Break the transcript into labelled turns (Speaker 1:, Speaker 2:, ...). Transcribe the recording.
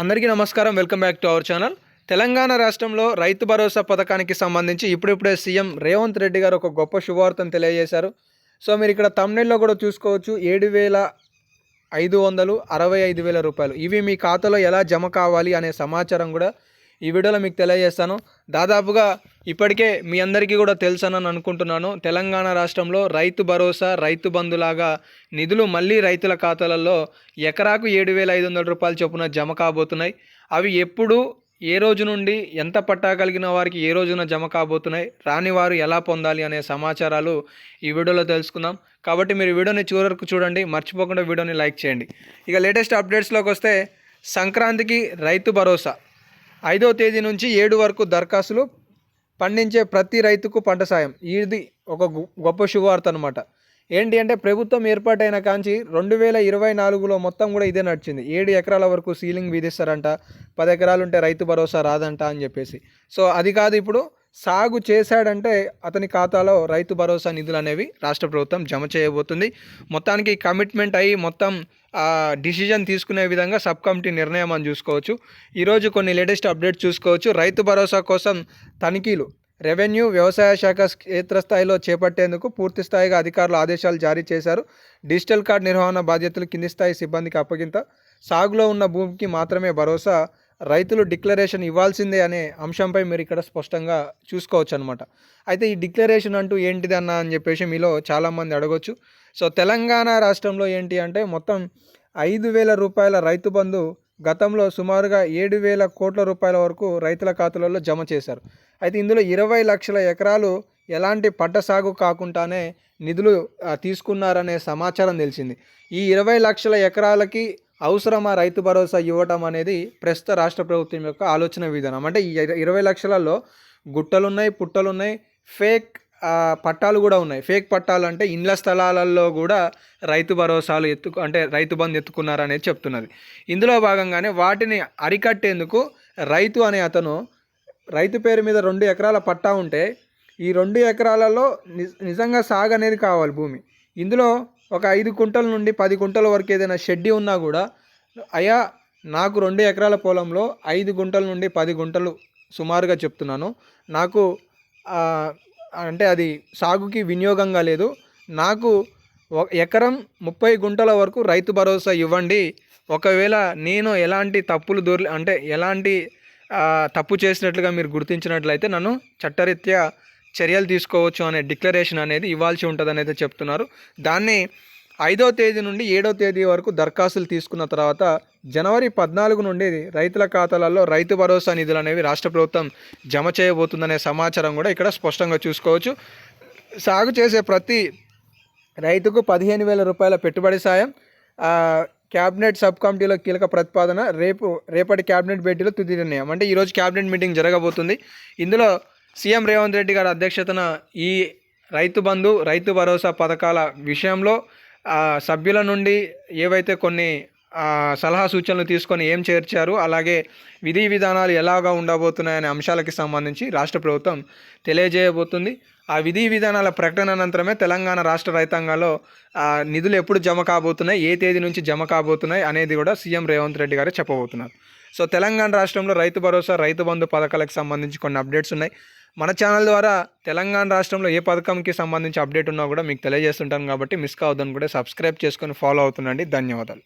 Speaker 1: అందరికీ నమస్కారం. Welcome back to our channel. Telangana రాష్ట్రంలో రైతు భరోసా పథకానికి సంబంధించి ఇప్పుడిప్పుడే సీఎం రేవంత్ రెడ్డి గారు ఒక గొప్ప శుభవార్తను తెలియజేశారు. సో మీరు ఇక్కడ థంబ్నెయిల్లో కూడా చూసుకోవచ్చు. 7,565,000 రూపాయలు ఇవి మీ ఖాతాలో ఎలా జమ కావాలి అనే సమాచారం కూడా ఈ వీడియోలో మీకు తెలియజేస్తాను. దాదాపుగా ఇప్పటికే మీ అందరికీ కూడా తెలుసని అనుకుంటున్నాను. తెలంగాణ రాష్ట్రంలో రైతు భరోసా, రైతు బంధులాగా నిధులు మళ్ళీ రైతుల ఖాతాలలో ఎకరాకు 7,500 రూపాయలు చొప్పున జమ కాబోతున్నాయి. అవి ఎప్పుడు, ఏ రోజు నుండి, ఎంత పట్టా కలిగిన వారికి ఏ రోజున జమ కాబోతున్నాయి, రాని వారు ఎలా పొందాలి అనే సమాచారాలు ఈ వీడియోలో తెలుసుకుందాం. కాబట్టి మీరు వీడియోని చివరి వరకు చూడండి, మర్చిపోకుండా వీడియోని లైక్ చేయండి. ఇక లేటెస్ట్ అప్డేట్స్లోకి వస్తే, సంక్రాంతికి రైతు భరోసా 5వ తేదీ నుంచి 7 వరకు దరఖాస్తులు, పండించే ప్రతి రైతుకు పంట సాయం. ఇది ఒక గొప్ప శుభవార్త అనమాట. ఏంటి అంటే, ప్రభుత్వం ఏర్పాటైన కాంచి 2024లో మొత్తం కూడా ఇదే నడిచింది. 7 ఎకరాల వరకు సీలింగ్ విధిస్తారంట, 10 ఎకరాలు ఉంటే రైతు భరోసా రాదంట అని చెప్పేసి. సో అది కాదు, ఇప్పుడు సాగు చేశాడంటే అతని ఖాతాలో రైతు భరోసా నిధులు అనేవి రాష్ట్ర ప్రభుత్వం జమ చేయబోతుంది. మొత్తానికి కమిట్మెంట్ అయ్యి మొత్తం డిసిజన్ తీసుకునే విధంగా సబ్ కమిటీ నిర్ణయం అని చూసుకోవచ్చు. ఈరోజు కొన్ని లేటెస్ట్ అప్డేట్స్ చూసుకోవచ్చు. రైతు భరోసా కోసం తనిఖీలు రెవెన్యూ, వ్యవసాయ శాఖ క్షేత్రస్థాయిలో చేపట్టేందుకు పూర్తి స్థాయిగా అధికారులు ఆదేశాలు జారీ చేశారు. డిజిటల్ కార్డు నిర్వహణ బాధ్యతలు కింది స్థాయి సిబ్బందికి అప్పగింత. సాగులో ఉన్న భూమికి మాత్రమే భరోసా, రైతులు డిక్లరేషన్ ఇవ్వాల్సిందే అనే అంశంపై మీరు ఇక్కడ స్పష్టంగా చూసుకోవచ్చు అనమాట. అయితే ఈ డిక్లరేషన్ అంటూ ఏంటిది అన్న అని చెప్పేసి మీలో చాలామంది అడగొచ్చు. సో తెలంగాణ రాష్ట్రంలో ఏంటి అంటే, మొత్తం 5,000 రూపాయల రైతు బంధు గతంలో సుమారుగా 7,000 కోట్ల రూపాయల వరకు రైతుల ఖాతాలలో జమ చేశారు. అయితే ఇందులో 20 లక్షల ఎకరాలు ఎలాంటి పంట సాగు కాకుండానే నిధులు తీసుకున్నారనే సమాచారం తెలిసింది. ఈ 20 లక్షల ఎకరాలకి అవసరమా రైతు భరోసా ఇవ్వటం అనేది ప్రస్తుత రాష్ట్ర ప్రభుత్వం యొక్క ఆలోచన విధానం. అంటే ఈ 20 లక్షలలో గుట్టలున్నాయి, పుట్టలున్నాయి, ఫేక్ పట్టాలు కూడా ఉన్నాయి. ఫేక్ పట్టాలు అంటే ఇండ్ల స్థలాలలో కూడా రైతు భరోసాలు అంటే రైతు బంధు ఎత్తుకున్నారనేది చెప్తున్నది. ఇందులో భాగంగానే వాటిని అరికట్టేందుకు రైతు అనే అతను రైతు పేరు మీద 2 ఎకరాల పట్టా ఉంటే, ఈ 2 ఎకరాలలో నిజంగా సాగు అనేది కావాలి భూమి. ఇందులో ఒక 5 కుంటల నుండి 10 కుంటల వరకు ఏదైనా షెడ్డి ఉన్నా కూడా, అయ్యా నాకు 2 ఎకరాల పొలంలో 5 గుంటల నుండి 10 గుంటలు సుమారుగా చెప్తున్నాను, నాకు అంటే అది సాగుకి వినియోగంగా లేదు, నాకు ఎకరం 30 గుంటల వరకు రైతు భరోసా ఇవ్వండి. ఒకవేళ నేను ఎలాంటి ఎలాంటి తప్పు చేసినట్లుగా మీరు గుర్తించినట్లయితే నన్ను చట్టరీత్యా చర్యలు తీసుకోవచ్చు అనే డిక్లరేషన్ అనేది ఇవ్వాల్సి ఉంటుందని అయితే చెప్తున్నారు. దాన్ని 5వ తేదీ నుండి 7వ తేదీ వరకు దరఖాస్తులు తీసుకున్న తర్వాత జనవరి 14 నుండి రైతుల ఖాతాలలో రైతు భరోసా నిధులు అనేవి రాష్ట్ర ప్రభుత్వం జమ చేయబోతుందనే సమాచారం కూడా ఇక్కడ స్పష్టంగా చూసుకోవచ్చు. సాగు చేసే ప్రతి రైతుకు 15,000 రూపాయల పెట్టుబడి సాయం. క్యాబినెట్ సబ్ కమిటీలో కీలక ప్రతిపాదన. రేపటి క్యాబినెట్ భేటీలో తుది నిర్ణయం. అంటే ఈరోజు క్యాబినెట్ మీటింగ్ జరగబోతుంది. ఇందులో సీఎం రేవంత్ రెడ్డి గారి అధ్యక్షతన ఈ రైతు బంధు, రైతు భరోసా పథకాల విషయంలో సభ్యుల నుండి ఏవైతే కొన్ని సలహా సూచనలు తీసుకొని ఏం చేర్చారు, అలాగే విధి విధానాలు ఎలాగా ఉండబోతున్నాయనే అంశాలకి సంబంధించి రాష్ట్ర ప్రభుత్వం తెలియజేయబోతుంది. ఆ విధి విధానాల ప్రకటన అనంతరమే తెలంగాణ రాష్ట్ర రైతాంగంలో నిధులు ఎప్పుడు జమ కాబోతున్నాయి, ఏ తేదీ నుంచి జమ కాబోతున్నాయి అనేది కూడా సీఎం రేవంత్ రెడ్డి గారు చెప్పబోతున్నారు. సో తెలంగాణ రాష్ట్రంలో రైతు భరోసా, రైతు బంధు పథకాలకు సంబంధించి కొన్ని అప్డేట్స్ ఉన్నాయి. మన ఛానల్ ద్వారా తెలంగాణ రాష్ట్రంలో ఏ పథకంకి సంబంధించి అప్డేట్ ఉన్నా కూడా మీకు తెలియజేస్తుంటాను. కాబట్టి మిస్ కావద్దని కూడా సబ్స్క్రైబ్ చేసుకొని ఫాలో అవుతుండండి. ధన్యవాదాలు.